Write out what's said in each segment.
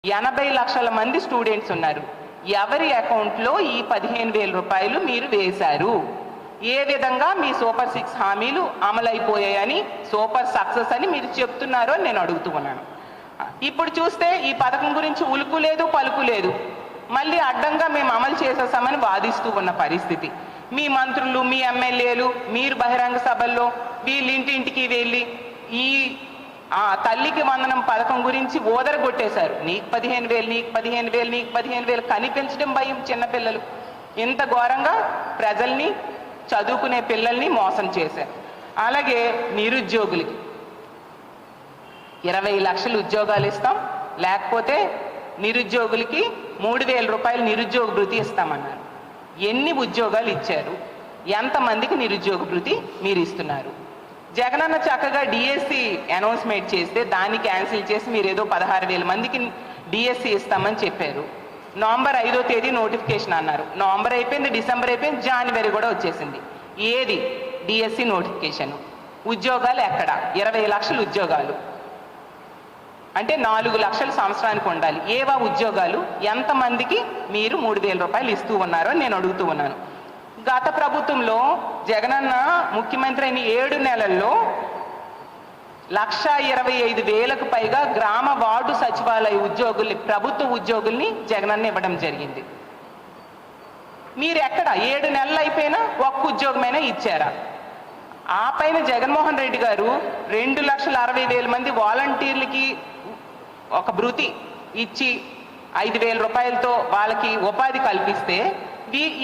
80 లక్షల మంది స్టూడెంట్స్ ఉన్నారు. ఎవరి అకౌంట్లో ఈ 15,000 రూపాయలు మీరు వేశారు? ఏ విధంగా మీ సూపర్ 6 హామీలు అమలైపోయాయని, సూపర్ సక్సెస్ అని మీరు చెప్తున్నారో నేను అడుగుతూ ఉన్నాను. ఇప్పుడు చూస్తే ఈ పథకం గురించి ఉలుకు లేదు, పలుకు లేదు. మళ్ళీ అడ్డంగా మేము అమలు చేసేసామని వాదిస్తూ ఉన్న పరిస్థితి. మీ మంత్రులు, మీ ఎమ్మెల్యేలు, మీరు బహిరంగ సభల్లో వీళ్ళింటింటికి వెళ్ళి ఈ తల్లికి వందనం పథకం గురించి ఓదరగొట్టేశారు. నీకు 15,000, నీకు 15,000, నీకు 15,000 కనిపించడం భయం చిన్నపిల్లలు. ఇంత ఘోరంగా ప్రజల్ని, చదువుకునే పిల్లల్ని మోసం చేశారు. అలాగే నిరుద్యోగులకి 20 లక్షలు ఉద్యోగాలు ఇస్తాం, లేకపోతే నిరుద్యోగులకి 3,000 రూపాయలు నిరుద్యోగ భృతి ఇస్తామన్నారు. ఎన్ని ఉద్యోగాలు ఇచ్చారు? ఎంతమందికి నిరుద్యోగ భృతి మీరు ఇస్తున్నారు? జగనన్న చక్కగా డిఎస్సి అనౌన్స్మెంట్ చేస్తే దాన్ని క్యాన్సిల్ చేసి మీరు ఏదో 16,000 మందికి డిఎస్సి ఇస్తామని చెప్పారు. నవంబర్ 5వ తేదీ నోటిఫికేషన్ అన్నారు. నవంబర్ అయిపోయింది, డిసెంబర్ అయిపోయింది, జనవరి కూడా వచ్చేసింది. ఏది డిఎస్సి నోటిఫికేషన్? ఉద్యోగాలు ఎక్కడ? 20 లక్షల ఉద్యోగాలు అంటే 4 లక్షల సంవత్సరానికి ఉండాలి. ఏవా ఉద్యోగాలు? ఎంతమందికి మీరు 3,000 రూపాయలు ఇస్తూ ఉన్నారో నేను అడుగుతూ ఉన్నాను. గత ప్రభుత్వంలో జగనన్న ముఖ్యమంత్రి అయిన 7 నెలల్లో 1,25,000కు పైగా గ్రామ వార్డు సచివాలయ ఉద్యోగుల్ని, ప్రభుత్వ ఉద్యోగుల్ని జగనన్న ఇవ్వడం జరిగింది. మీరు ఎక్కడ 7 నెలలు అయిపోయినా ఒక్క ఉద్యోగమైనా ఇచ్చారా? ఆ పైన జగన్మోహన్ రెడ్డి గారు 2,60,000 మంది వాలంటీర్లకి ఒక భృతి ఇచ్చి 5,000 రూపాయలతో వాళ్ళకి ఉపాధి కల్పిస్తే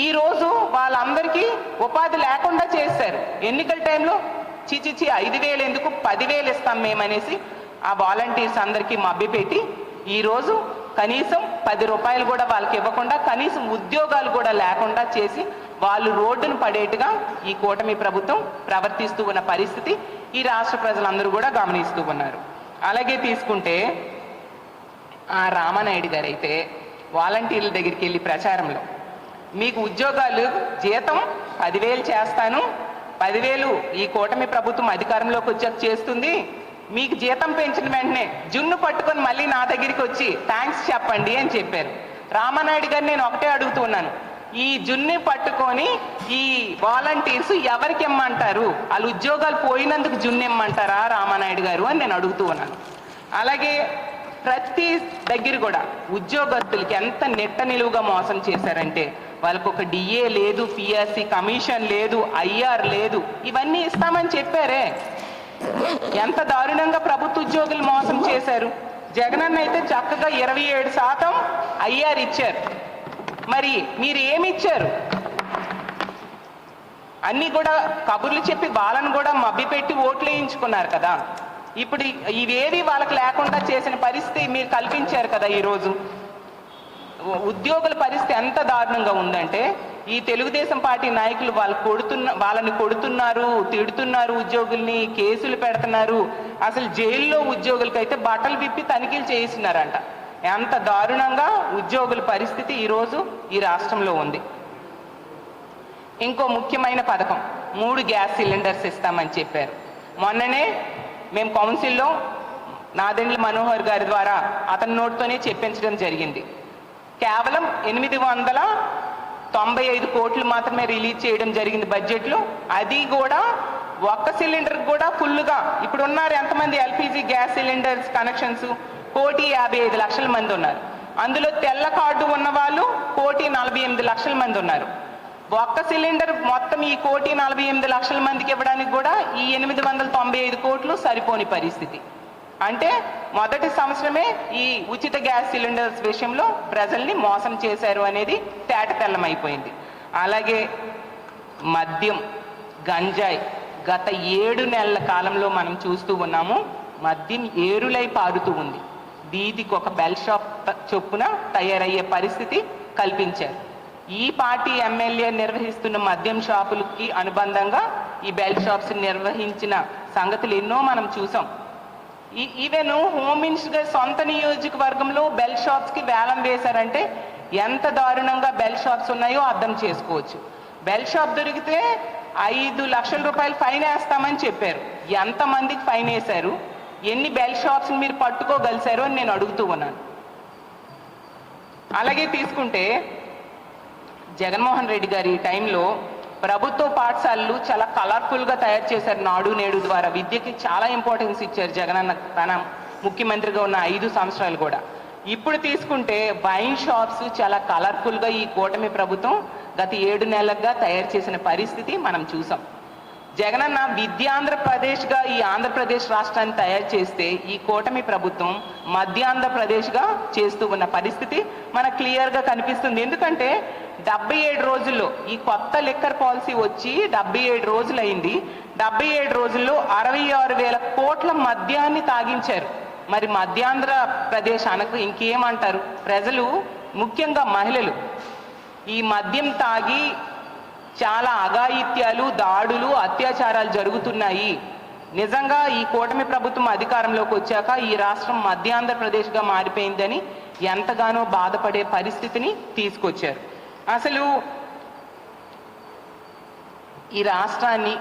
ఈరోజు వాళ్ళందరికీ ఉపాధి లేకుండా చేశారు. ఎన్నికల టైంలో చిచిచి 5,000 ఎందుకు, 10,000 ఇస్తాం మేమనేసి ఆ వాలంటీర్స్ అందరికీ మభ్యపెట్టి ఈరోజు కనీసం 10 రూపాయలు కూడా వాళ్ళకి ఇవ్వకుండా, కనీసం ఉద్యోగాలు కూడా లేకుండా చేసి వాళ్ళు రోడ్డును పడేట్టుగా ఈ కూటమి ప్రభుత్వం ప్రవర్తిస్తూ ఉన్న పరిస్థితి ఈ రాష్ట్ర ప్రజలందరూ కూడా గమనిస్తూ ఉన్నారు. అలాగే తీసుకుంటే ఆ రామానాయుడు గారు అయితే వాలంటీర్ల దగ్గరికి వెళ్ళి ప్రచారంలో మీకు ఉద్యోగాలు జీతం 10,000 చేస్తాను, 10,000 ఈ కూటమి ప్రభుత్వం అధికారంలోకి వచ్చాక చేస్తుంది, మీకు జీతం పెంచిన వెంటనే జున్ను పట్టుకొని మళ్ళీ నా దగ్గరికి వచ్చి థ్యాంక్స్ చెప్పండి అని చెప్పారు. రామానాయుడు గారు నేను ఒకటే అడుగుతున్నాను, ఈ జున్ని పట్టుకొని ఈ వాలంటీర్స్ ఎవరికి ఇమ్మంటారు? వాళ్ళు ఉద్యోగాలు పోయినందుకు జున్ను ఇమ్మంటారా రామానాయుడు గారు అని నేను అడుగుతూ ఉన్నాను. అలాగే ప్రతి దగ్గర కూడా ఉద్యోగస్తులకి ఎంత నెట్ట నిలువుగా మోసం చేశారంటే వాళ్ళకు ఒక డిఏ లేదు, పిఎస్సి కమిషన్ లేదు, ఐఆర్ లేదు, ఇవన్నీ ఇస్తామని చెప్పారే. ఎంత దారుణంగా ప్రభుత్వ ఉద్యోగులు మోసం చేశారు. జగనన్న అయితే చక్కగా 27% ఐఆర్ ఇచ్చారు. మరి మీరు ఏమి ఇచ్చారు? అన్నీ కూడా కబుర్లు చెప్పి వాళ్ళను కూడా మభ్యపెట్టి ఓట్లు వేయించుకున్నారు కదా. ఇప్పుడు ఇవేవి వాళ్ళకి లేకుండా చేసిన పరిస్థితి మీరు కల్పించారు కదా. ఈరోజు ఉద్యోగుల పరిస్థితి ఎంత దారుణంగా ఉందంటే ఈ తెలుగుదేశం పార్టీ నాయకులు వాళ్ళని కొడుతున్నారు, తిడుతున్నారు, ఉద్యోగుల్ని కేసులు పెడుతున్నారు. అసలు జైల్లో ఉద్యోగులకైతే బట్టలు విప్పి తనిఖీలు చేయిస్తున్నారంట. ఎంత దారుణంగా ఉద్యోగుల పరిస్థితి ఈరోజు ఈ రాష్ట్రంలో ఉంది. ఇంకో ముఖ్యమైన పథకం 3 గ్యాస్ సిలిండర్స్ ఇస్తామని చెప్పారు. మొన్ననే మేము కౌన్సిల్లో నాదెండ్ల మనోహర్ గారి ద్వారా అతని నోటితోనే చెప్పించడం జరిగింది. కేవలం 895 కోట్లు మాత్రమే రిలీజ్ చేయడం జరిగింది బడ్జెట్లో. అది కూడా ఒక్క సిలిండర్ కూడా ఫుల్గా ఇప్పుడు ఉన్నారు ఎంతమంది ఎల్పిజి గ్యాస్ సిలిండర్స్ కనెక్షన్స్? 1,55,00,000 మంది ఉన్నారు. అందులో తెల్ల కార్డు ఉన్న వాళ్ళు 1,48,00,000 మంది ఉన్నారు. ఒక్క సిలిండర్ మొత్తం ఈ 1,48,00,000 మందికి ఇవ్వడానికి కూడా ఈ 895 కోట్లు సరిపోని పరిస్థితి. అంటే మొదటి సంవత్సరమే ఈ ఉచిత గ్యాస్ సిలిండర్స్ విషయంలో ప్రజల్ని మోసం చేశారు అనేది తేటతెల్లమైపోయింది. అలాగే మద్యం, గంజాయి గత 7 నెలల కాలంలో మనం చూస్తూ ఉన్నాము. మద్యం ఏరులై పారుతూ ఉంది. వీధికి ఒక బెల్ షాప్ చొప్పున తయారయ్యే పరిస్థితి కల్పించారు. ఈ పార్టీ ఎమ్మెల్యే నిర్వహిస్తున్న మద్యం షాపులకి అనుబంధంగా ఈ బెల్ షాప్స్ నిర్వహించిన సంగతులు ఎన్నో మనం చూసాం. ఈవెన్ హోమ్ మినిస్టర్ గారి సొంత నియోజకవర్గంలో బెల్ షాప్స్కి వేలం వేశారంటే ఎంత దారుణంగా బెల్ షాప్స్ ఉన్నాయో అర్థం చేసుకోవచ్చు. బెల్ షాప్ దొరికితే 5 లక్షల రూపాయలు ఫైన్ వేస్తామని చెప్పారు. ఎంతమందికి ఫైన్ వేశారు? ఎన్ని బెల్ షాప్స్ మీరు పట్టుకోగలిశారు అని నేను అడుగుతూ ఉన్నాను. అలాగే తీసుకుంటే జగన్మోహన్ రెడ్డి గారి టైంలో ప్రభుత్వ పాఠశాలలు చాలా కలర్ఫుల్గా తయారు చేశారు. నాడు నేడు ద్వారా విద్యకి చాలా ఇంపార్టెన్స్ ఇచ్చారు జగనన్న తన ముఖ్యమంత్రిగా ఉన్న 5 సంవత్సరాలు కూడా. ఇప్పుడు తీసుకుంటే వైన్ షాప్స్ చాలా కలర్ఫుల్గా ఈ కూటమి ప్రభుత్వం గత 7 నెలలుగా తయారు చేసిన పరిస్థితి మనం చూసాం. జగనన్న విద్యాంధ్రప్రదేశ్గా ఈ ఆంధ్రప్రదేశ్ రాష్ట్రాన్ని తయారు చేస్తే ఈ కూటమి ప్రభుత్వం మధ్యాంధ్రప్రదేశ్గా చేస్తూ ఉన్న పరిస్థితి మనకు క్లియర్గా కనిపిస్తుంది. ఎందుకంటే 77 రోజుల్లో ఈ కొత్త లిక్కర్ పాలసీ వచ్చి 77 రోజులు అయింది. 77 రోజుల్లో 66,000 కోట్ల మద్యాన్ని తాగించారు. మరి మధ్యాంధ్రప్రదేశ్ అనకు ఇంకేమంటారు? ప్రజలు, ముఖ్యంగా మహిళలు ఈ మద్యం తాగి చాలా అఘాయిత్యాలు, దాడులు, అత్యాచారాలు జరుగుతున్నాయి. నిజంగా ఈ కూటమి ప్రభుత్వం అధికారంలోకి వచ్చాక ఈ రాష్ట్రం మధ్యాంధ్రప్రదేశ్గా మారిపోయిందని ఎంతగానో బాధపడే పరిస్థితిని తీసుకొచ్చారు. అసలు ఈ రాష్ట్రాన్ని,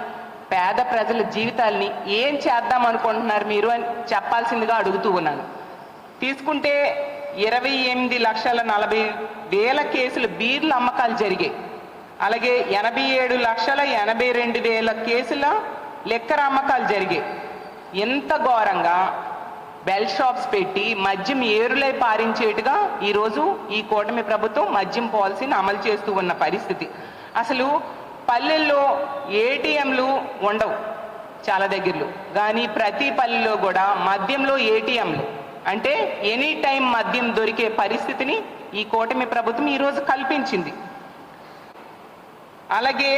పేద ప్రజల జీవితాల్ని ఏం చేద్దాం అనుకుంటున్నారు మీరు అని చెప్పాల్సిందిగా అడుగుతూ ఉన్నాను. తీసుకుంటే 28,40,000 కేసులు బీర్ల అమ్మకాలు జరిగాయి. అలాగే 87,82,000 కేసుల లిక్కర్ అమ్మకాలు జరిగాయి. ఎంత ఘోరంగా బెల్ షాప్స్ పెట్టి మద్యం ఏరులై పారించేట్టుగా ఈరోజు ఈ కూటమి ప్రభుత్వం మద్యం పాలసీని అమలు చేస్తూ ఉన్న పరిస్థితి. అసలు పల్లెల్లో ఏటీఎంలు ఉండవు చాలా దగ్గరలో, కానీ ప్రతి పల్లెలో కూడా మద్యంలో ఏటీఎంలు, అంటే ఎనీ టైం మద్యం దొరికే పరిస్థితిని ఈ కూటమి ప్రభుత్వం ఈరోజు కల్పించింది. అలాగే